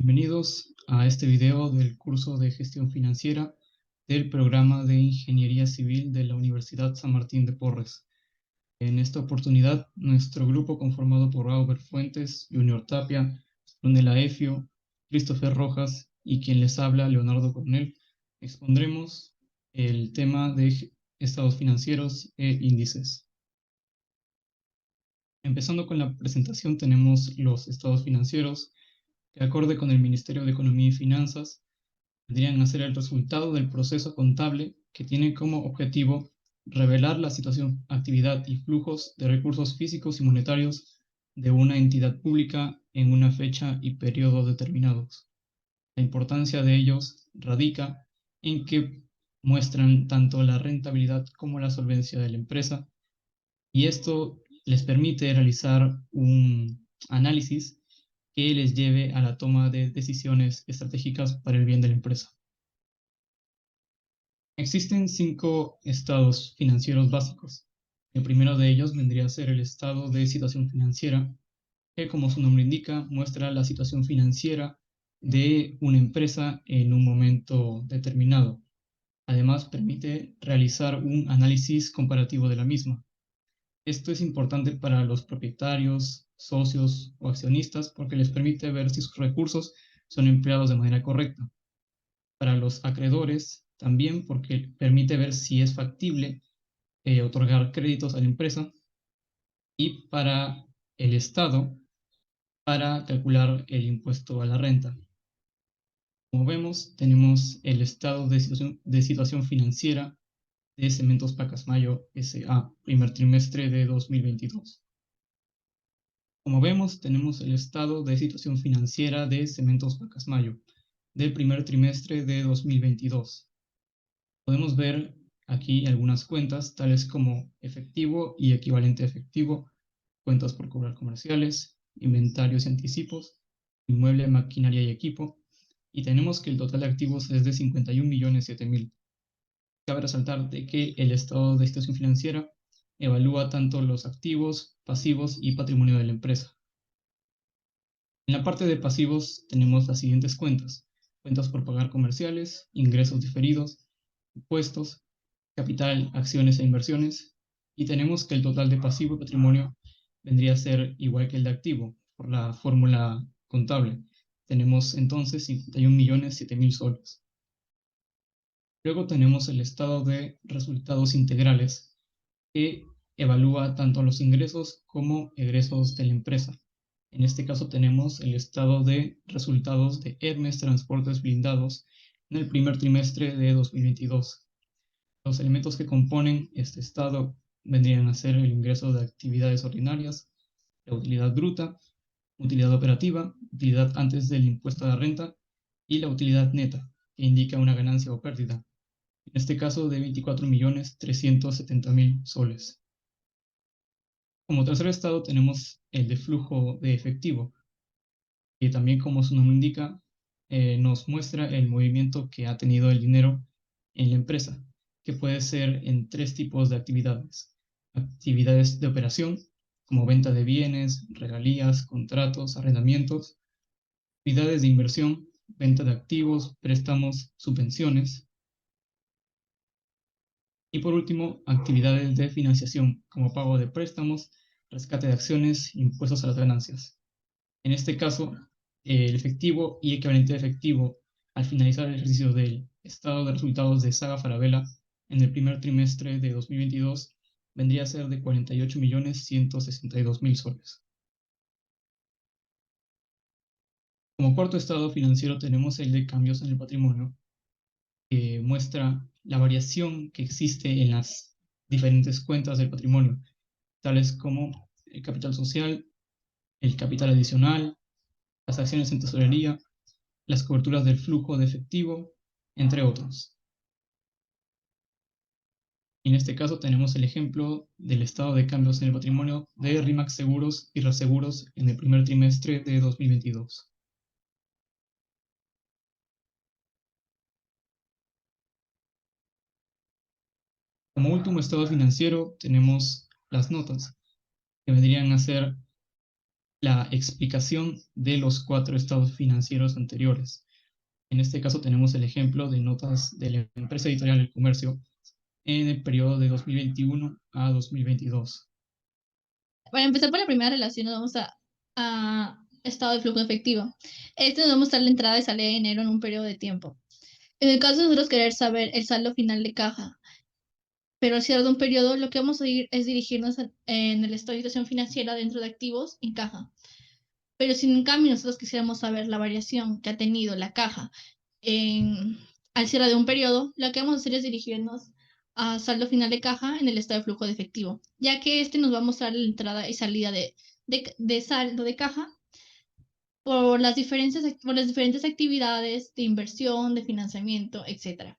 Bienvenidos a este video del curso de Gestión Financiera del programa de Ingeniería Civil de la Universidad San Martín de Porres. En esta oportunidad, nuestro grupo conformado por Albert Fuentes, Junior Tapia, Brunella Efio, Christopher Rojas y quien les habla, Leonardo Coronel, expondremos el tema de estados financieros e índices. Empezando con la presentación, tenemos los estados financieros que, acorde con el Ministerio de Economía y Finanzas, vendrían a ser el resultado del proceso contable que tiene como objetivo revelar la situación, actividad y flujos de recursos físicos y monetarios de una entidad pública en una fecha y periodo determinados. La importancia de ellos radica en que muestran tanto la rentabilidad como la solvencia de la empresa, y esto les permite realizar un análisis que les lleve a la toma de decisiones estratégicas para el bien de la empresa. Existen 5 estados financieros básicos. El primero de ellos vendría a ser el estado de situación financiera, que, como su nombre indica, muestra la situación financiera de una empresa en un momento determinado. Además, permite realizar un análisis comparativo de la misma. Esto es importante para los propietarios, socios o accionistas porque les permite ver si sus recursos son empleados de manera correcta. Para los acreedores también, porque permite ver si es factible otorgar créditos a la empresa. Y para el Estado, para calcular el impuesto a la renta. Como vemos, tenemos el estado de situación financiera de Cementos Pacasmayo S.A., primer trimestre de 2022. Como vemos, tenemos el estado de situación financiera de Cementos Pacasmayo del primer trimestre de 2022. Podemos ver aquí algunas cuentas, tales como efectivo y equivalente a efectivo, cuentas por cobrar comerciales, inventarios y anticipos, inmueble, maquinaria y equipo, y tenemos que el total de activos es de 51.007.000. Cabe resaltar de que el estado de situación financiera evalúa tanto los activos, pasivos y patrimonio de la empresa. En la parte de pasivos tenemos las siguientes cuentas: cuentas por pagar comerciales, ingresos diferidos, impuestos, capital, acciones e inversiones, y tenemos que el total de pasivo y patrimonio vendría a ser igual que el de activo por la fórmula contable. Tenemos entonces 51.007.000 soles. Luego tenemos el estado de resultados integrales, que evalúa tanto los ingresos como egresos de la empresa. En este caso tenemos el estado de resultados de Hermes Transportes Blindados en el primer trimestre de 2022. Los elementos que componen este estado vendrían a ser el ingreso de actividades ordinarias, la utilidad bruta, utilidad operativa, utilidad antes del impuesto a la renta y la utilidad neta, que indica una ganancia o pérdida, en este caso de 24.370.000 soles. Como tercer estado tenemos el de flujo de efectivo, que también, como su nombre indica, nos muestra el movimiento que ha tenido el dinero en la empresa, que puede ser en 3 tipos de actividades. Actividades de operación, como venta de bienes, regalías, contratos, arrendamientos. Actividades de inversión, venta de activos, préstamos, subvenciones. Y por último, actividades de financiación, como pago de préstamos, rescate de acciones, impuestos a las ganancias. En este caso, el efectivo y equivalente de efectivo al finalizar el ejercicio del estado de resultados de Saga Falabella en el primer trimestre de 2022 vendría a ser de 48.162.000 soles. Como cuarto estado financiero tenemos el de cambios en el patrimonio, que muestra la variación que existe en las diferentes cuentas del patrimonio, tales como el capital social, el capital adicional, las acciones en tesorería, las coberturas del flujo de efectivo, entre otros. En este caso tenemos el ejemplo del estado de cambios en el patrimonio de RIMAX Seguros y Reaseguros en el primer trimestre de 2022. Como último estado financiero tenemos las notas, que vendrían a ser la explicación de los cuatro estados financieros anteriores. En este caso tenemos el ejemplo de notas de la empresa editorial El Comercio en el periodo de 2021 a 2022. Para empezar por la primera relación, nos vamos a estado de flujo efectivo. Este nos va a mostrar la entrada y salida de dinero en un periodo de tiempo. En el caso de nosotros querer saber el saldo final de caja, pero al cierre de un periodo, lo que vamos a ir es dirigirnos en el estado de situación financiera dentro de activos en caja. Pero si en cambio nosotros quisiéramos saber la variación que ha tenido la caja en, al cierre de un periodo, lo que vamos a hacer es dirigirnos a saldo final de caja en el estado de flujo de efectivo, ya que este nos va a mostrar la entrada y salida de saldo de caja por las diferentes actividades de inversión, de financiamiento, etcétera.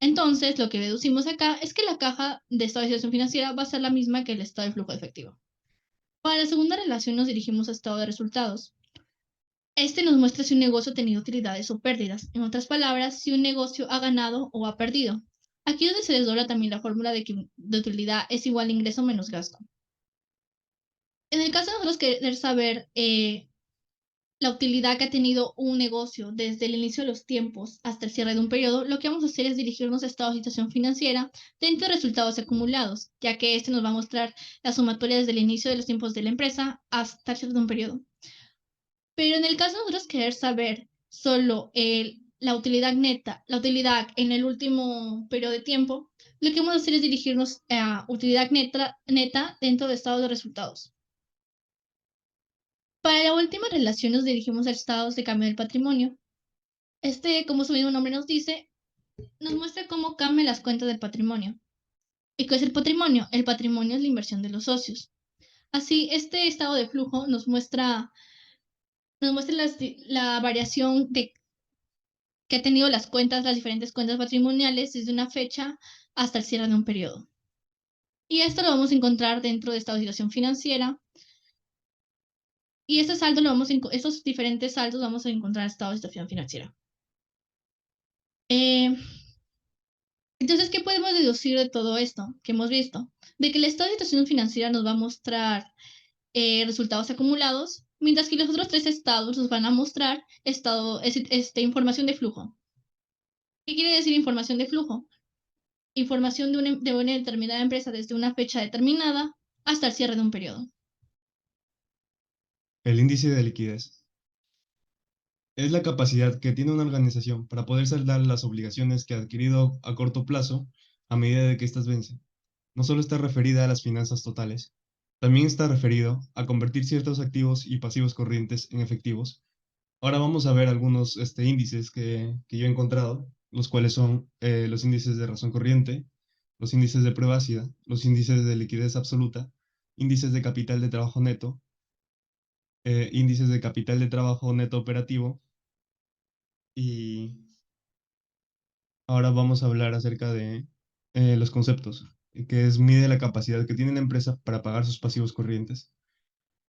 Entonces, lo que deducimos acá es que la caja de estado de situación financiera va a ser la misma que el estado de flujo de efectivo. Para la segunda relación nos dirigimos a estado de resultados. Este nos muestra si un negocio ha tenido utilidades o pérdidas. En otras palabras, si un negocio ha ganado o ha perdido. Aquí es donde se desdobla también la fórmula de que de utilidad es igual a ingreso menos gasto. En el caso de nosotros querer saber la utilidad que ha tenido un negocio desde el inicio de los tiempos hasta el cierre de un periodo, lo que vamos a hacer es dirigirnos a estado de situación financiera dentro de resultados acumulados, ya que este nos va a mostrar la sumatoria desde el inicio de los tiempos de la empresa hasta el cierre de un periodo. Pero en el caso de nosotros querer saber solo la utilidad neta, la utilidad en el último periodo de tiempo, lo que vamos a hacer es dirigirnos a utilidad neta dentro de estados de resultados. Para la última relación nos dirigimos a estados de cambio del patrimonio. Este, como su mismo nombre nos dice, nos muestra cómo cambian las cuentas del patrimonio. ¿Y qué es el patrimonio? El patrimonio es la inversión de los socios. Así, este estado de flujo nos muestra la variación que ha tenido las cuentas, las diferentes cuentas patrimoniales desde una fecha hasta el cierre de un periodo. Y esto lo vamos a encontrar dentro de esta situación financiera. Y este saldo estos diferentes saldos vamos a encontrar en estado de situación financiera. Eh, entonces, ¿qué podemos deducir de todo esto que hemos visto? De que el estado de situación financiera nos va a mostrar resultados acumulados, mientras que los otros tres estados nos van a mostrar información de flujo. ¿Qué quiere decir información de flujo? Información de una determinada empresa desde una fecha determinada hasta el cierre de un periodo. El índice de liquidez es la capacidad que tiene una organización para poder saldar las obligaciones que ha adquirido a corto plazo a medida de que éstas vencen. No solo está referida a las finanzas totales, también está referido a convertir ciertos activos y pasivos corrientes en efectivos. Ahora vamos a ver algunos índices que yo he encontrado, los cuales son los índices de razón corriente, los índices de prueba ácida, los índices de liquidez absoluta, índices de capital de trabajo neto, índices de capital de trabajo neto operativo, y ahora vamos a hablar acerca de los conceptos, que es mide la capacidad que tiene la empresa para pagar sus pasivos corrientes.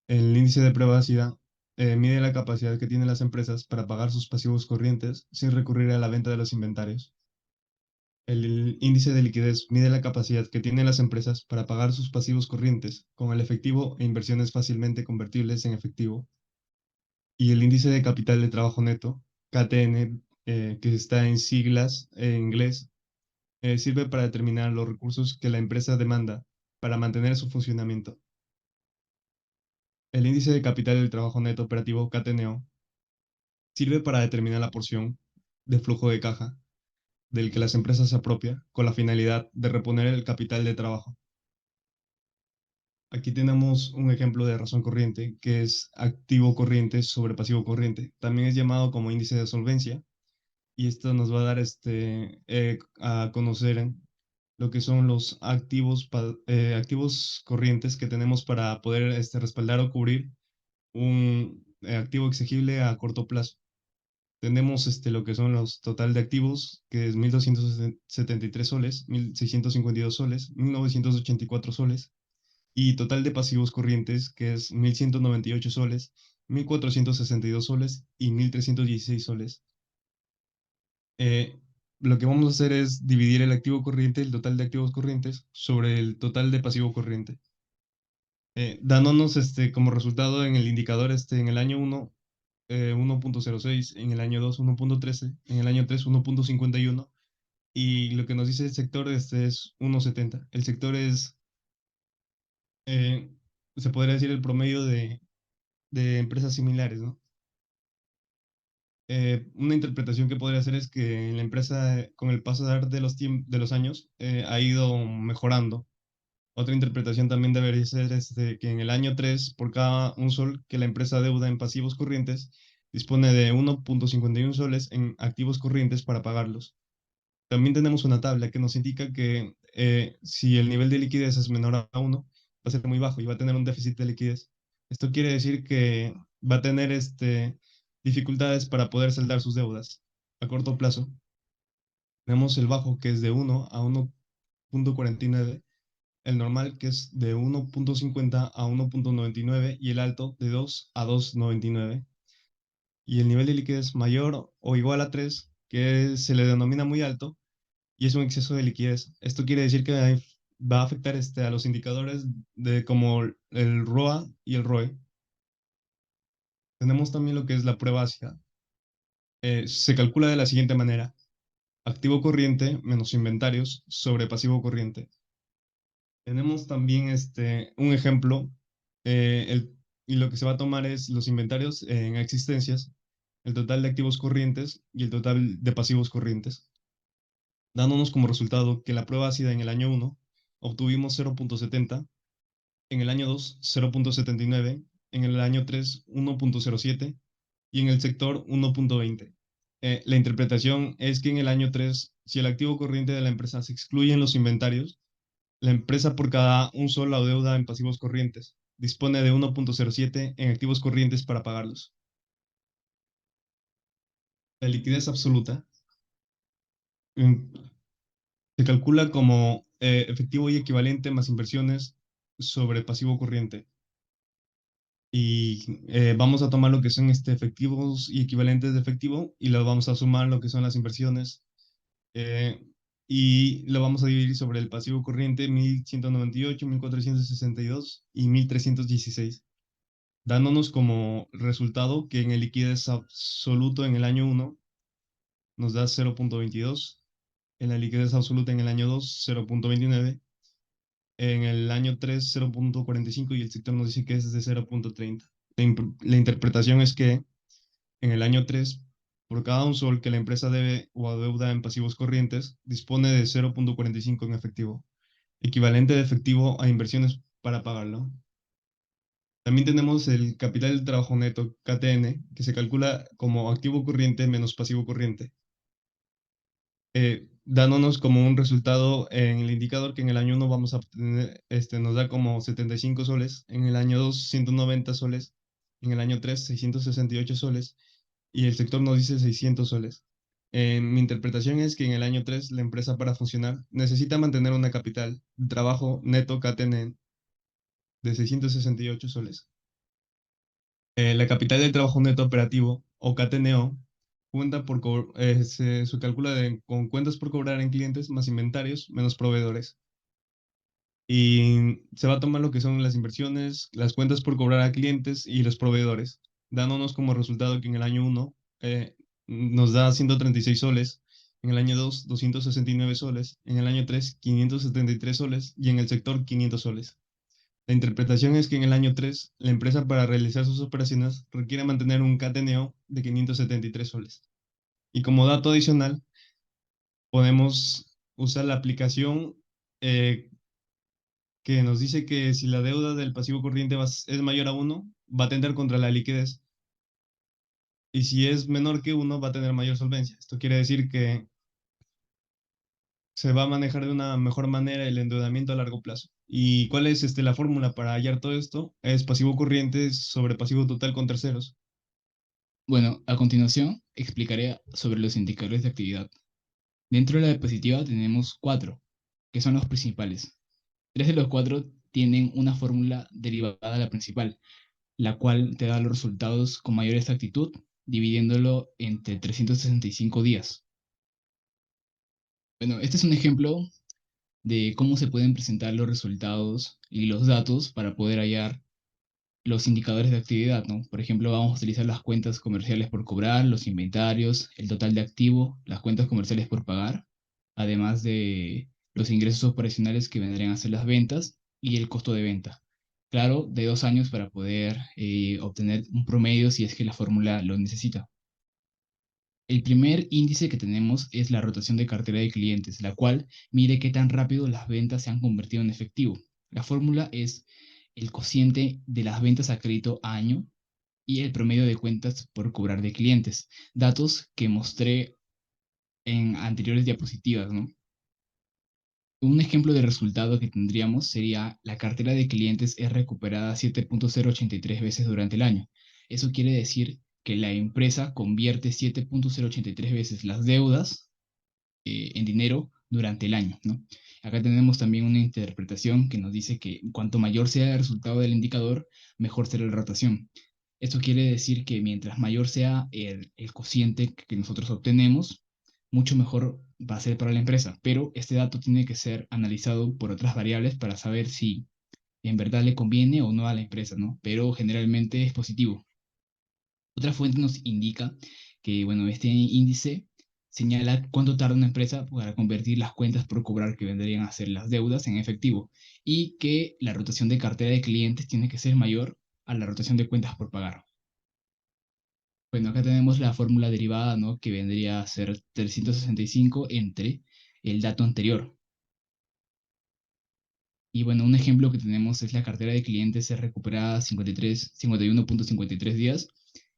El índice de prueba ácida mide la capacidad que tienen las empresas para pagar sus pasivos corrientes sin recurrir a la venta de los inventarios. El índice de liquidez mide la capacidad que tienen las empresas para pagar sus pasivos corrientes con el efectivo e inversiones fácilmente convertibles en efectivo. Y el índice de capital de trabajo neto, KTN, que está en siglas en inglés, sirve para determinar los recursos que la empresa demanda para mantener su funcionamiento. El índice de capital del trabajo neto operativo, KTNO, sirve para determinar la porción de flujo de caja del que las empresas se apropia con la finalidad de reponer el capital de trabajo. Aquí tenemos un ejemplo de razón corriente, que es activo corriente sobre pasivo corriente. También es llamado como índice de solvencia, y esto nos va a dar a conocer lo que son los activos corrientes que tenemos para poder respaldar o cubrir un activo exigible a corto plazo. Tenemos lo que son los total de activos, que es 1.273 soles, 1.652 soles, 1.984 soles, y total de pasivos corrientes, que es 1.198 soles, 1.462 soles y 1.316 soles. Lo que vamos a hacer es dividir el activo corriente, el total de activos corrientes, sobre el total de pasivo corriente. dándonos como resultado en el indicador en el año 1, 1.06, en el año 2, 1.13, en el año 3, 1.51, y lo que nos dice el sector es 1.70. El sector es, eh, se podría decir, el promedio de empresas similares, ¿no? Una interpretación que podría hacer es que la empresa, con el pasar de los años, ha ido mejorando. Otra interpretación también debería ser que en el año 3, por cada un sol que la empresa deuda en pasivos corrientes, dispone de 1.51 soles en activos corrientes para pagarlos. También tenemos una tabla que nos indica que si el nivel de liquidez es menor a 1, va a ser muy bajo y va a tener un déficit de liquidez. Esto quiere decir que va a tener dificultades para poder saldar sus deudas a corto plazo. Tenemos el bajo, que es de 1 a 1.49, el normal, que es de 1.50 a 1.99, y el alto de 2 a 2.99. Y el nivel de liquidez mayor o igual a 3, que se le denomina muy alto, y es un exceso de liquidez. Esto quiere decir que va a afectar a los indicadores de como el ROA y el ROE. Tenemos también lo que es la prueba ácida. Se calcula de la siguiente manera: activo corriente menos inventarios sobre pasivo corriente. Tenemos también un ejemplo, y lo que se va a tomar es los inventarios en existencias, el total de activos corrientes y el total de pasivos corrientes, dándonos como resultado que la prueba ácida en el año 1 obtuvimos 0.70, en el año 2 0.79, en el año 3 1.07 y en el sector 1.20. La interpretación es que en el año 3, si el activo corriente de la empresa se excluye en los inventarios, la empresa, por cada un sol la deuda en pasivos corrientes, dispone de 1.07 en activos corrientes para pagarlos. La liquidez absoluta mm, se calcula como efectivo y equivalente más inversiones sobre pasivo corriente. Y vamos a tomar lo que son efectivos y equivalentes de efectivo, y lo vamos a sumar lo que son las inversiones, eh, y lo vamos a dividir sobre el pasivo corriente: 1198, 1462 y 1316, dándonos como resultado que en el liquidez absoluto en el año 1 nos da 0.22, en la liquidez absoluta en el año 2 0.29, en el año 3 0.45, y el sector nos dice que es de 0.30. La interpretación es que en el año 3, por cada un sol que la empresa debe o adeuda en pasivos corrientes, dispone de 0.45 en efectivo, equivalente de efectivo a inversiones para pagarlo. También tenemos el capital de trabajo neto, KTN, que se calcula como activo corriente menos pasivo corriente, dándonos como un resultado en el indicador que en el año 1 vamos a obtener, nos da como 75 soles, en el año 2 190 soles, en el año 3 668 soles, y el sector nos dice 600 soles. Mi interpretación es que en el año 3 la empresa, para funcionar, necesita mantener una capital de trabajo neto KTN de 668 soles. La capital del trabajo neto operativo, o KTNO, se calcula con cuentas por cobrar en clientes más inventarios menos proveedores. Y se va a tomar lo que son las inversiones, las cuentas por cobrar a clientes y los proveedores, dándonos como resultado que en el año 1 nos da 136 soles, en el año 2 269 soles, en el año 3 573 soles y en el sector 500 soles. La interpretación es que en el año 3, la empresa, para realizar sus operaciones, requiere mantener un KTNO de 573 soles. Y como dato adicional, podemos usar la aplicación eh, que nos dice que si la deuda del pasivo corriente es mayor a 1, va a tender contra la liquidez. Y si es menor que 1, va a tener mayor solvencia. Esto quiere decir que se va a manejar de una mejor manera el endeudamiento a largo plazo. ¿Y cuál es la fórmula para hallar todo esto? Es pasivo corriente sobre pasivo total con terceros. Bueno, a continuación explicaré sobre los indicadores de actividad. Dentro de la diapositiva tenemos 4, que son los principales. 3 de los 4 tienen una fórmula derivada de la principal, la cual te da los resultados con mayor exactitud, dividiéndolo entre 365 días. Bueno, este es un ejemplo de cómo se pueden presentar los resultados y los datos para poder hallar los indicadores de actividad, ¿no? Por ejemplo, vamos a utilizar las cuentas comerciales por cobrar, los inventarios, el total de activo, las cuentas comerciales por pagar, además de los ingresos operacionales que vendrían a ser las ventas y el costo de venta. Claro, de 2 años para poder obtener un promedio si es que la fórmula lo necesita. El primer índice que tenemos es la rotación de cartera de clientes, la cual mide qué tan rápido las ventas se han convertido en efectivo. La fórmula es el cociente de las ventas a crédito a año y el promedio de cuentas por cobrar de clientes, datos que mostré en anteriores diapositivas, ¿no? Un ejemplo de resultado que tendríamos sería la cartera de clientes es recuperada 7.083 veces durante el año. Eso quiere decir que la empresa convierte 7.083 veces las deudas en dinero durante el año, ¿no? Acá tenemos también una interpretación que nos dice que cuanto mayor sea el resultado del indicador, mejor será la rotación. Esto quiere decir que mientras mayor sea el cociente que nosotros obtenemos, mucho mejor va a ser para la empresa. Pero este dato tiene que ser analizado por otras variables para saber si en verdad le conviene o no a la empresa, ¿no? Pero generalmente es positivo. Otra fuente nos indica que, bueno, este índice señala cuánto tarda una empresa para convertir las cuentas por cobrar que vendrían a ser las deudas en efectivo y que la rotación de cartera de clientes tiene que ser mayor a la rotación de cuentas por pagar. Bueno, acá tenemos la fórmula derivada, ¿no? Que vendría a ser 365 entre el dato anterior. Y bueno, un ejemplo que tenemos es la cartera de clientes se recupera 51.53 días.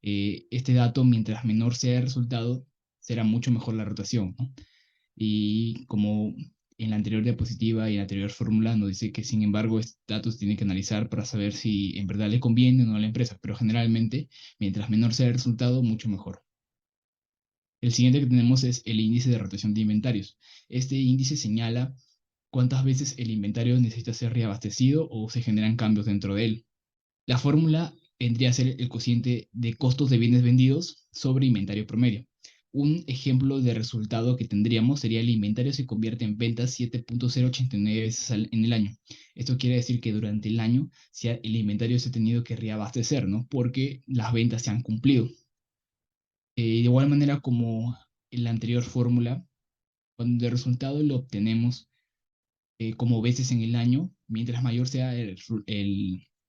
Este dato, mientras menor sea el resultado, será mucho mejor la rotación, ¿no? Y como en la anterior diapositiva y en la anterior fórmula nos dice que, sin embargo, estos datos se tienen que analizar para saber si en verdad le conviene o no a la empresa, pero generalmente, mientras menor sea el resultado, mucho mejor. El siguiente que tenemos es el índice de rotación de inventarios. Este índice señala cuántas veces el inventario necesita ser reabastecido o se generan cambios dentro de él. La fórmula vendría a ser el cociente de costos de bienes vendidos sobre inventario promedio. Un ejemplo de resultado que tendríamos sería el inventario se convierte en ventas 7.089 veces en el año. Esto quiere decir que durante el año el inventario se ha tenido que reabastecer, ¿no? Porque las ventas se han cumplido. De igual manera como en la anterior fórmula, cuando el resultado lo obtenemos como veces en el año, mientras mayor sea el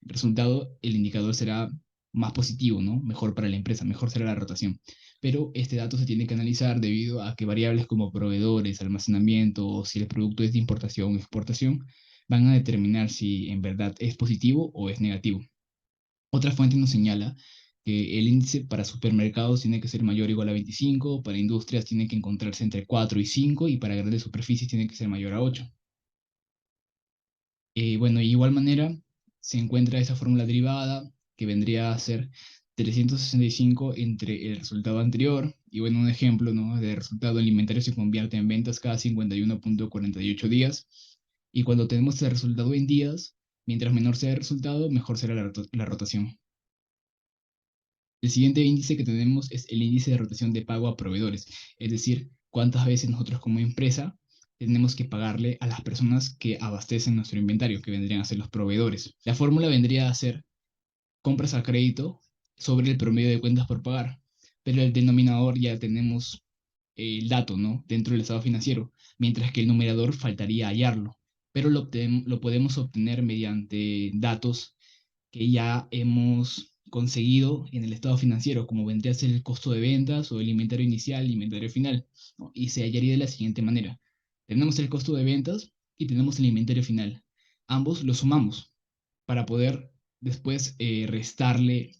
resultado, el indicador será más positivo, ¿no? Mejor para la empresa, mejor será la rotación. Pero este dato se tiene que analizar debido a que variables como proveedores, almacenamiento o si el producto es de importación o exportación van a determinar si en verdad es positivo o es negativo. Otra fuente nos señala que el índice para supermercados tiene que ser mayor o igual a 25, para industrias tiene que encontrarse entre 4 y 5 y para grandes superficies tiene que ser mayor a 8. Bueno, de igual manera se encuentra esa fórmula derivada que vendría a ser 365 entre el resultado anterior. Y bueno, un ejemplo, ¿no? De resultado, el inventario se convierte en ventas cada 51.48 días. Y cuando tenemos el resultado en días, mientras menor sea el resultado, mejor será la rotación. El siguiente índice que tenemos es el índice de rotación de pago a proveedores, es decir, cuántas veces nosotros como empresa tenemos que pagarle a las personas que abastecen nuestro inventario, que vendrían a ser los proveedores. La fórmula vendría a ser compras a crédito sobre el promedio de cuentas por pagar, pero el denominador ya tenemos el dato, ¿no? Dentro del estado financiero, mientras que el numerador faltaría hallarlo, pero lo podemos obtener mediante datos que ya hemos conseguido en el estado financiero, como vendría a ser el costo de ventas o el inventario inicial, el inventario final, ¿no? Y se hallaría de la siguiente manera. Tenemos el costo de ventas y tenemos el inventario final. Ambos los sumamos para poder después restarle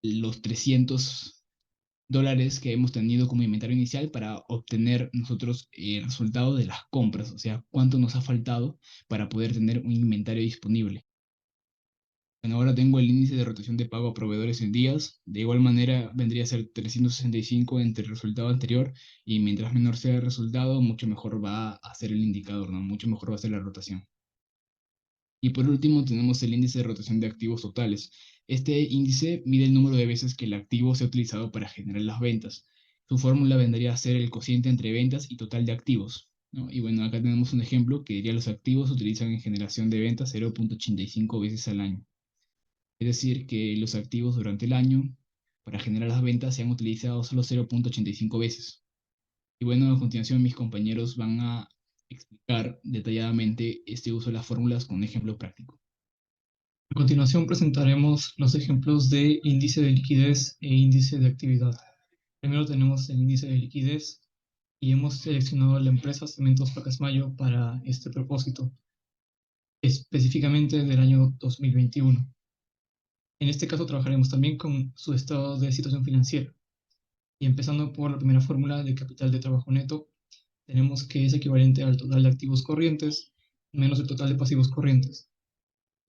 los $300 que hemos tenido como inventario inicial para obtener nosotros el resultado de las compras, o sea, cuánto nos ha faltado para poder tener un inventario disponible. Bueno, ahora tengo el índice de rotación de pago a proveedores en días. De igual manera, vendría a ser 365 entre el resultado anterior y mientras menor sea el resultado, mucho mejor va a ser el indicador, ¿no? Mucho mejor va a ser la rotación. Y por último, tenemos el índice de rotación de activos totales. Este índice mide el número de veces que el activo se ha utilizado para generar las ventas. Su fórmula vendría a ser el cociente entre ventas y total de activos. ¿no? Y bueno, acá tenemos un ejemplo que diría los activos se utilizan en generación de ventas 0.85 veces al año. Es decir, que los activos durante el año para generar las ventas se han utilizado solo 0.85 veces. Y bueno, a continuación mis compañeros van a explicar detalladamente este uso de las fórmulas con un ejemplo práctico. A continuación presentaremos los ejemplos de índice de liquidez e índice de actividad. Primero tenemos el índice de liquidez y hemos seleccionado a la empresa Cementos Pacasmayo para este propósito, específicamente del año 2021. En este caso trabajaremos también con su estado de situación financiera. Y empezando por la primera fórmula de capital de trabajo neto, tenemos que es equivalente al total de activos corrientes menos el total de pasivos corrientes.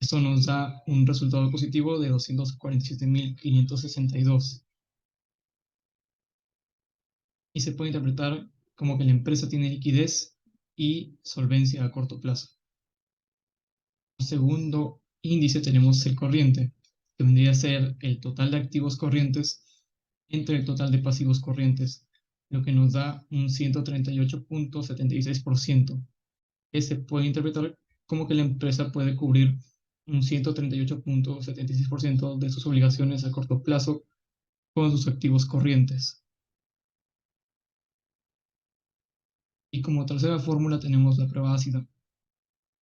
Esto nos da un resultado positivo de 247.562. Y se puede interpretar como que la empresa tiene liquidez y solvencia a corto plazo. En segundo índice tenemos el corriente, que vendría a ser el total de activos corrientes entre el total de pasivos corrientes, lo que nos da un 138.76%, que se puede interpretar como que la empresa puede cubrir un 138.76% de sus obligaciones a corto plazo con sus activos corrientes. Y como tercera fórmula tenemos la prueba ácida,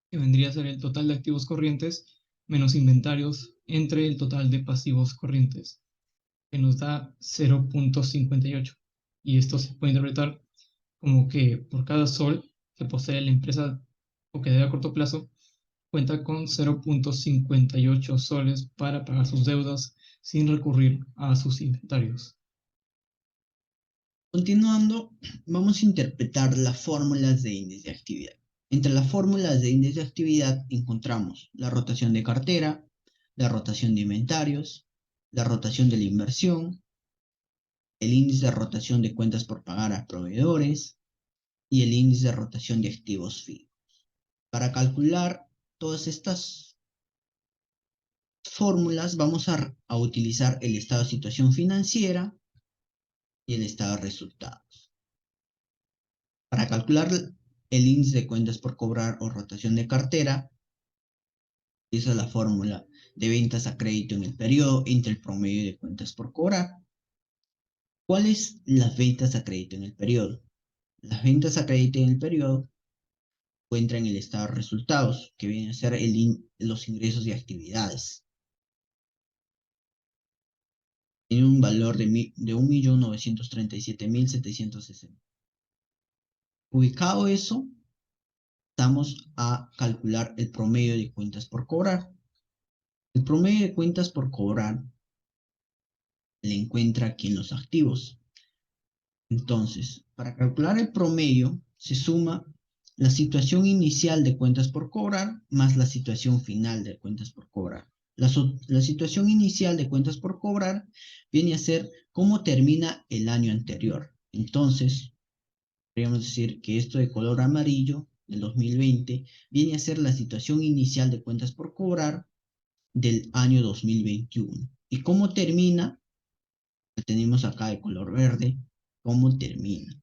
que vendría a ser el total de activos corrientes menos inventarios entre el total de pasivos corrientes, que nos da 0.58. Y esto se puede interpretar como que por cada sol que posee la empresa o que debe a corto plazo, cuenta con 0.58 soles para pagar sus deudas sin recurrir a sus inventarios. Continuando, vamos a interpretar las fórmulas de índice de actividad. Entre las fórmulas de índice de actividad encontramos la rotación de cartera, la rotación de inventarios, la rotación de la inversión, el índice de rotación de cuentas por pagar a proveedores y el índice de rotación de activos fijos. Para calcular todas estas fórmulas vamos a utilizar el estado de situación financiera y el estado de resultados. Para calcular el índice de cuentas por cobrar o rotación de cartera, esa es la fórmula de ventas a crédito en el periodo entre el promedio de cuentas por cobrar. ¿Cuáles las ventas a crédito en el periodo? Las ventas a crédito en el periodo encuentran el estado de resultados, que viene a ser los ingresos de actividades. Tiene un valor de 1.937.760. Ubicado eso, vamos a calcular el promedio de cuentas por cobrar. El promedio de cuentas por cobrar le encuentra aquí en los activos. Entonces, para calcular el promedio, se suma la situación inicial de cuentas por cobrar más la situación final de cuentas por cobrar. La situación inicial de cuentas por cobrar viene a ser cómo termina el año anterior. Entonces, podríamos decir que esto de color amarillo del 2020 viene a ser la situación inicial de cuentas por cobrar del año 2021. ¿Y cómo termina? Lo tenemos acá de color verde, cómo termina.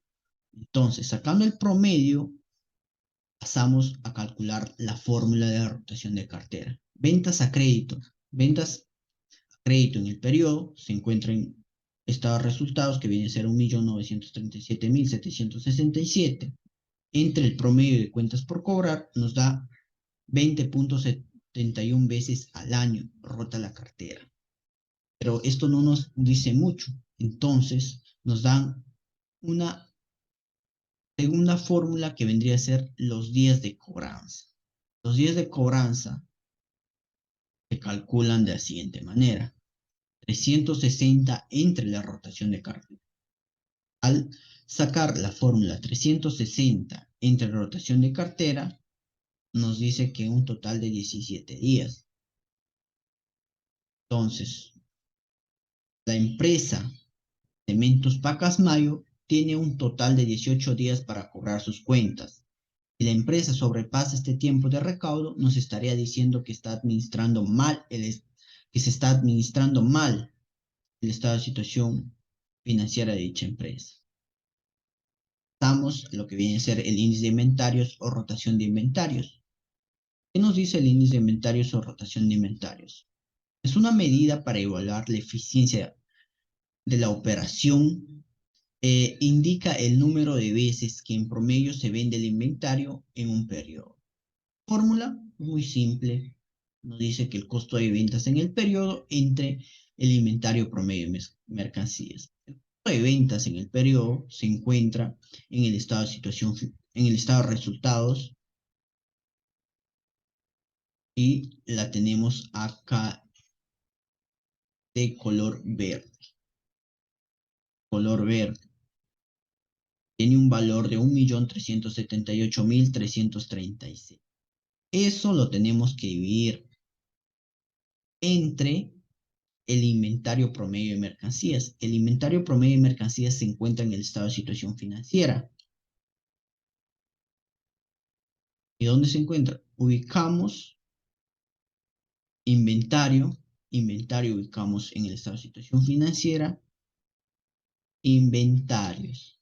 Entonces, sacando el promedio, pasamos a calcular la fórmula de la rotación de cartera. Ventas a crédito. Ventas a crédito en el periodo se encuentran en estado de resultados que viene a ser 1.937.767. Entre el promedio de cuentas por cobrar nos da 20.71 veces al año rota la cartera. Pero esto no nos dice mucho. Entonces nos dan una segunda fórmula que vendría a ser los días de cobranza. Los días de cobranza se calculan de la siguiente manera. 360 entre la rotación de cartera. Al sacar la fórmula 360 entre la rotación de cartera, nos dice que un total de 17 días. Entonces, la empresa Cementos Pacasmayo tiene un total de 18 días para cobrar sus cuentas. Si la empresa sobrepasa este tiempo de recaudo, nos estaría diciendo que está administrando mal que se está administrando mal el estado de situación financiera de dicha empresa. pasamos a lo que viene a ser el índice de inventarios o rotación de inventarios. ¿Qué nos dice el índice de inventarios o rotación de inventarios? Es una medida para evaluar la eficiencia de la operación. Indica el número de veces que en promedio se vende el inventario en un periodo. Fórmula muy simple. Nos dice que el costo de ventas en el periodo entre el inventario promedio de mercancías. El costo de ventas en el periodo se encuentra en el estado de situación, en el estado de resultados, y la tenemos acá de color verde. Color verde. Tiene un valor de 1.378.336. Eso lo tenemos que dividir entre el inventario promedio de mercancías. El inventario promedio de mercancías se encuentra en el estado de situación financiera. ¿Y dónde se encuentra? Ubicamos inventario. Inventario ubicamos en el estado de situación financiera. Inventarios.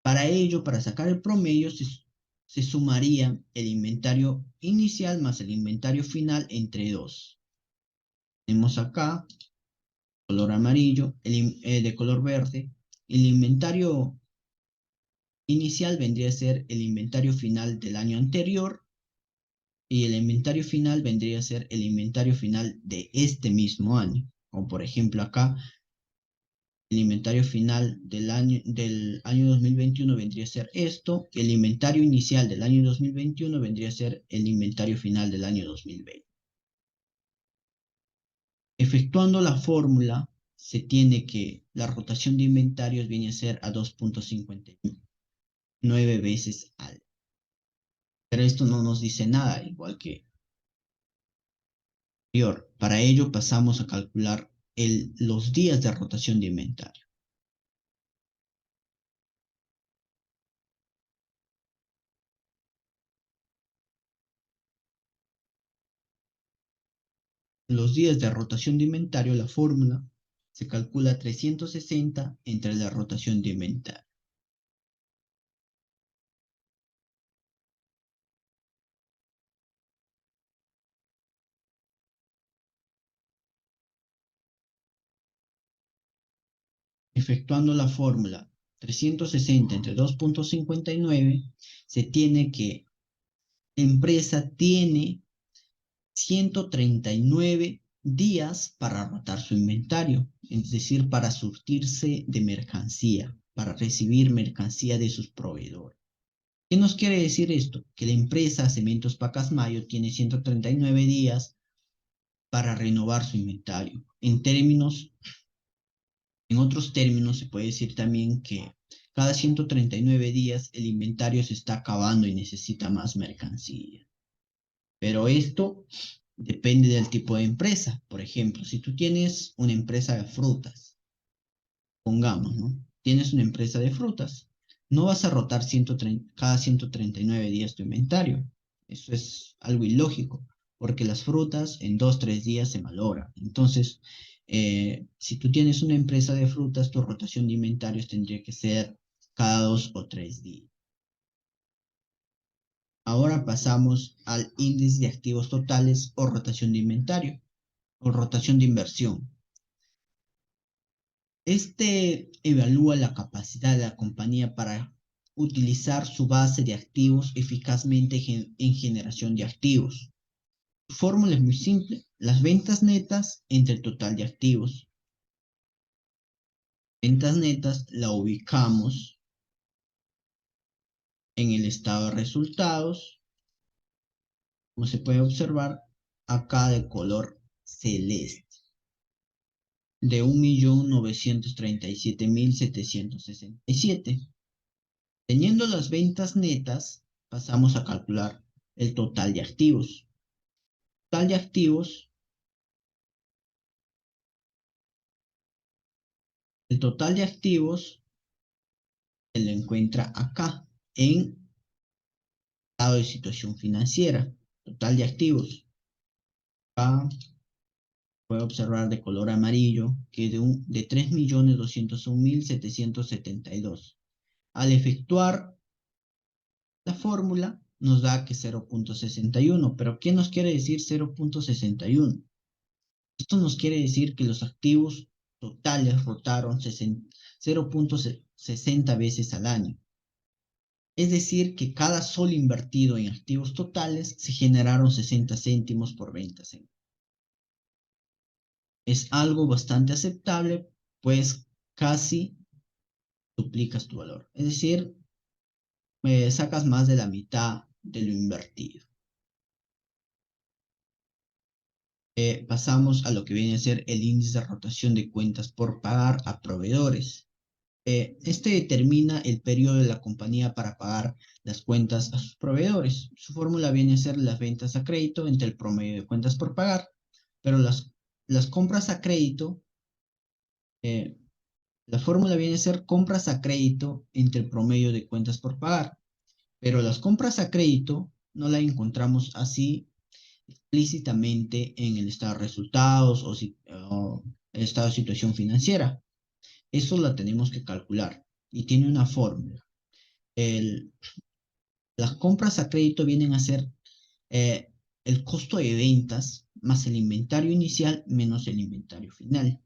Para ello, para sacar el promedio, se sumaría el inventario inicial más el inventario final entre 2. Tenemos acá color amarillo, de color verde. El inventario inicial vendría a ser el inventario final del año anterior, y el inventario final vendría a ser el inventario final de este mismo año. Como por ejemplo acá, el inventario final del año 2021 vendría a ser esto, y el inventario inicial del año 2021 vendría a ser el inventario final del año 2020. Efectuando la fórmula, se tiene que la rotación de inventarios viene a ser a 2.59 veces al. Pero esto no nos dice nada, igual que anterior. Para ello pasamos a calcular los días de rotación de inventario. Los días de rotación de inventario, la fórmula se calcula 360 entre la rotación de inventario. Efectuando la fórmula 360 entre 2.59, se tiene que la empresa tiene 139 días para rotar su inventario, es decir, para surtirse de mercancía, para recibir mercancía de sus proveedores. ¿Qué nos quiere decir esto? Que la empresa Cementos Pacasmayo tiene 139 días para renovar su inventario. En otros términos, se puede decir también que cada 139 días el inventario se está acabando y necesita más mercancía. Pero esto depende del tipo de empresa. Por ejemplo, si tú tienes una empresa de frutas, pongamos, ¿no? Tienes una empresa de frutas, no vas a rotar cada 139 días tu inventario. Eso es algo ilógico, porque las frutas en 2-3 días se malogran. Entonces, si tú tienes una empresa de frutas, tu rotación de inventarios tendría que ser cada 2 o 3 días. Ahora pasamos al índice de activos totales o rotación de inventario o rotación de inversión. Este evalúa la capacidad de la compañía para utilizar su base de activos eficazmente en generación de activos. Su fórmula es muy simple: las ventas netas entre el total de activos. Ventas netas la ubicamos en el estado de resultados, como se puede observar acá de color celeste, de 1.937.767. Teniendo las ventas netas, pasamos a calcular el total de activos. Total de activos, el total de activos se lo encuentra acá en estado de situación financiera. Total de activos. Acá puede observar de color amarillo que de 3.201.772. Al efectuar la fórmula nos da que 0.61, pero ¿qué nos quiere decir 0.61? Esto nos quiere decir que los activos totales rotaron 0.60 veces al año. Es decir, que cada sol invertido en activos totales se generaron 60 céntimos por 20 céntimos. Es algo bastante aceptable, pues casi duplicas tu valor. Es decir, sacas más de la mitad de lo invertido. Pasamos a lo que viene a ser el índice de rotación de cuentas por pagar a proveedores. Este determina el periodo de la compañía para pagar las cuentas a sus proveedores. Su fórmula viene a ser las ventas a crédito entre el promedio de cuentas por pagar, pero las compras a crédito, la fórmula viene a ser compras a crédito entre el promedio de cuentas por pagar, pero las compras a crédito no la encontramos así explícitamente en el estado de resultados o el estado de situación financiera. Eso la tenemos que calcular y tiene una fórmula. Las compras a crédito vienen a ser el costo de ventas más el inventario inicial menos el inventario final.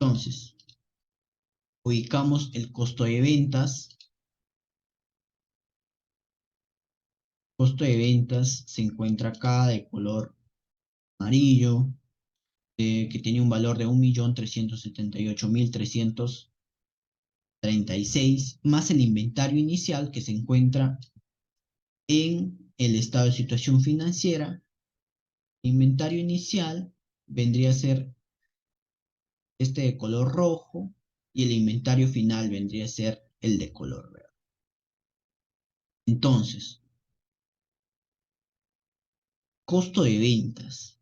Entonces, ubicamos el costo de ventas. El costo de ventas se encuentra acá de color amarillo, que tiene un valor de 1.378.336, más el inventario inicial que se encuentra en el estado de situación financiera. El inventario inicial vendría a ser este de color rojo y el inventario final vendría a ser el de color verde. Entonces, costo de ventas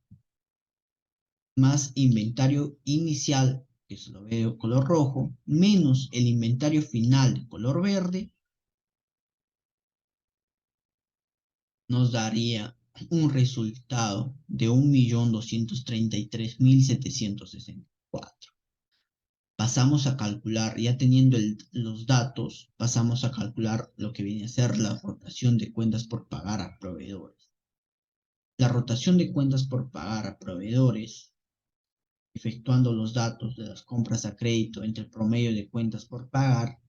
más inventario inicial, que se lo veo de color rojo, menos el inventario final de color verde, nos daría un resultado de 1.233.764. Pasamos a calcular, ya teniendo los datos, pasamos a calcular lo que viene a ser la rotación de cuentas por pagar a proveedores. La rotación de cuentas por pagar a proveedores, efectuando los datos de las compras a crédito entre el promedio de cuentas por pagar,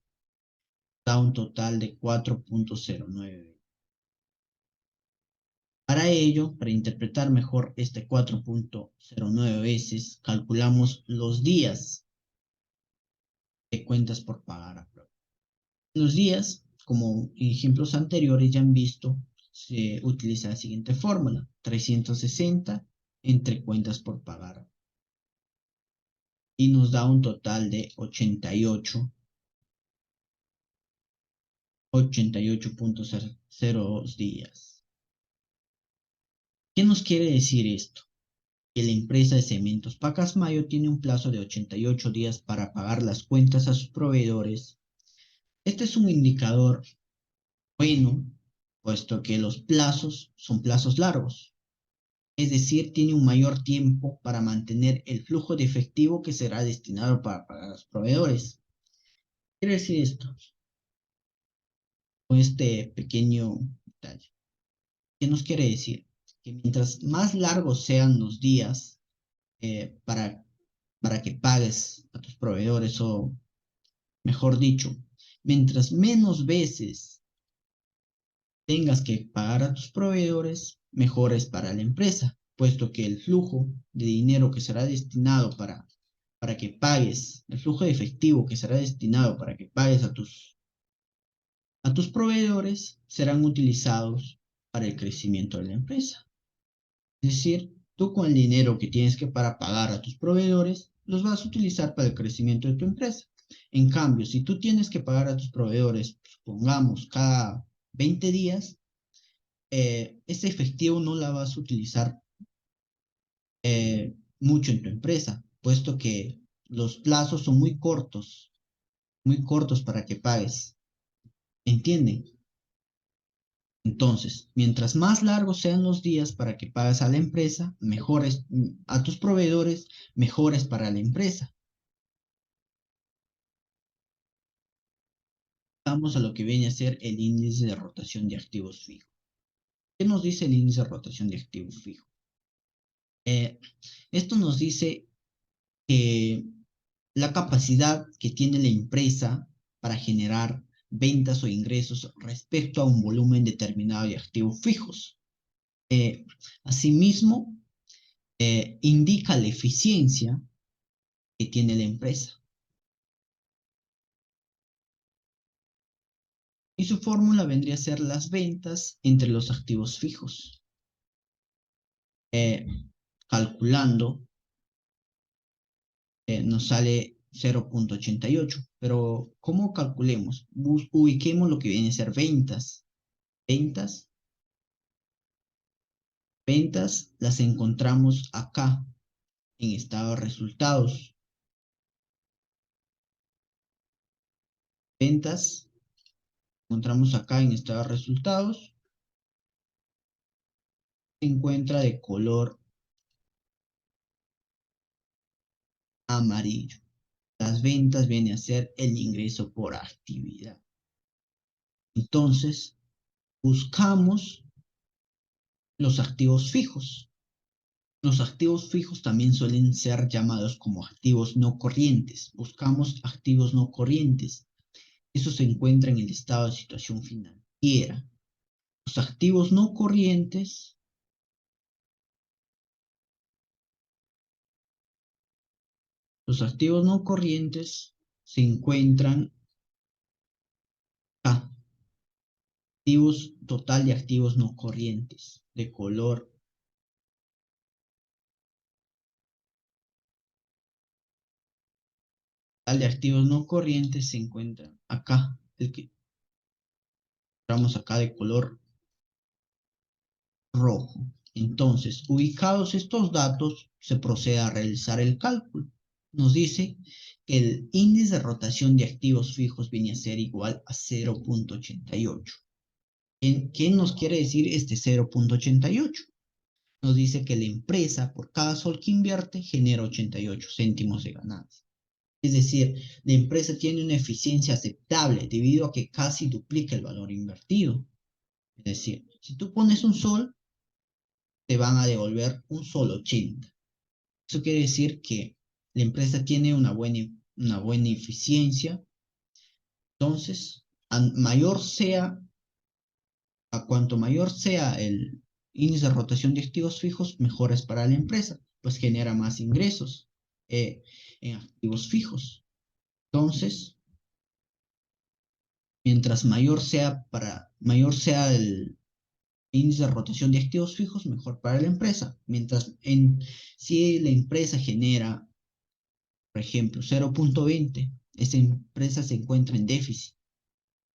da un total de 4.09. Para ello, para interpretar mejor este 4.09 veces, calculamos los días de cuentas por pagar a proveedores. Los días, como ejemplos anteriores ya han visto, se utiliza la siguiente fórmula: 360 entre cuentas por pagar. Y nos da un total de 88.02 días. ¿Qué nos quiere decir esto? Que la empresa de Cementos Pacasmayo tiene un plazo de 88 días para pagar las cuentas a sus proveedores. Este es un indicador bueno, puesto que los plazos son plazos largos. Es decir, tiene un mayor tiempo para mantener el flujo de efectivo que será destinado para pagar a los proveedores. ¿Qué quiere decir esto? Con este pequeño detalle. ¿Qué nos quiere decir? Que mientras más largos sean los días para que pagues a tus proveedores, o mejor dicho, mientras menos veces tengas que pagar a tus proveedores, mejor es para la empresa, puesto que el flujo de dinero que será destinado para que pagues, el flujo de efectivo que será destinado para que pagues a tus proveedores, serán utilizados para el crecimiento de la empresa. Es decir, tú con el dinero que tienes que para pagar a tus proveedores, los vas a utilizar para el crecimiento de tu empresa. En cambio, si tú tienes que pagar a tus proveedores, supongamos, cada 20 días, ese efectivo no la vas a utilizar mucho en tu empresa, puesto que los plazos son muy cortos para que pagues. ¿Entienden? Entonces, mientras más largos sean los días para que pagues a la empresa, mejores a tus proveedores, mejores para la empresa. Vamos a lo que viene a ser el índice de rotación de activos fijos. ¿Qué nos dice el índice de rotación de activos fijos? Esto nos dice que la capacidad que tiene la empresa para generar ventas o ingresos respecto a un volumen determinado de activos fijos. Asimismo, indica la eficiencia que tiene la empresa. Y su fórmula vendría a ser las ventas entre los activos fijos. Calculando, nos sale 0.88. Pero, ¿cómo calculemos? Ubiquemos lo que viene a ser ventas. Ventas las encontramos acá, en estado de resultados. Ventas, encontramos acá en estado de resultados. Se encuentra de color amarillo. Las ventas vienen a ser el ingreso por actividad. Entonces, buscamos los activos fijos. Los activos fijos también suelen ser llamados como activos no corrientes. Buscamos activos no corrientes. Eso se encuentra en el estado de situación financiera. Los activos no corrientes se encuentran acá. Activos total de activos no corrientes, de color total de activos no corrientes se encuentra acá. El que encontramos acá de color rojo. Entonces, ubicados estos datos, se procede a realizar el cálculo. Nos dice que el índice de rotación de activos fijos viene a ser igual a 0.88. ¿Qué nos quiere decir este 0.88? Nos dice que la empresa, por cada sol que invierte, genera 88 céntimos de ganancia. Es decir, la empresa tiene una eficiencia aceptable debido a que casi duplica el valor invertido. Es decir, si tú pones un sol, te van a devolver un sol 80. Eso quiere decir que la empresa tiene una buena eficiencia. Entonces, a cuanto mayor sea el índice de rotación de activos fijos, mejor es para la empresa, pues genera más ingresos en activos fijos. Entonces, mientras mayor sea el índice de rotación de activos fijos, mejor para la empresa. Si la empresa genera, por ejemplo, 0.20, esa empresa se encuentra en déficit,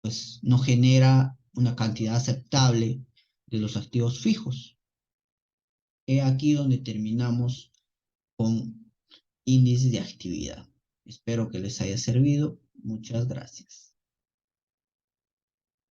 pues no genera una cantidad aceptable de los activos fijos. He aquí donde terminamos con índice de actividad. Espero que les haya servido. Muchas gracias.